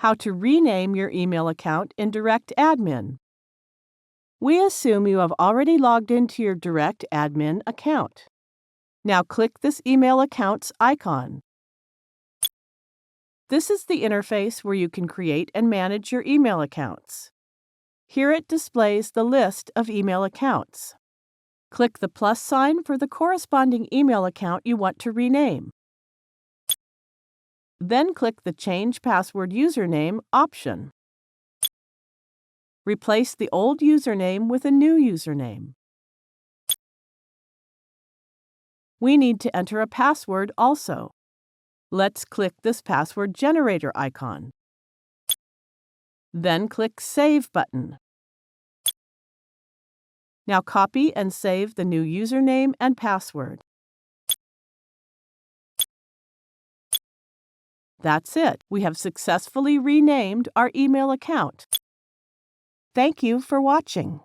How to rename your email account in DirectAdmin. We assume you have already logged into your DirectAdmin account. Now click this email account's icon. This is the interface where you can create and manage your email accounts. Here it displays the list of email accounts. Click the plus sign for the corresponding email account you want to rename. Then click the Change Password Username option. Replace the old username with a new username. We need to enter a password also. Let's click this password generator icon. Then click Save button. Now copy and save the new username and password. That's it. We have successfully renamed our email account. Thank you for watching.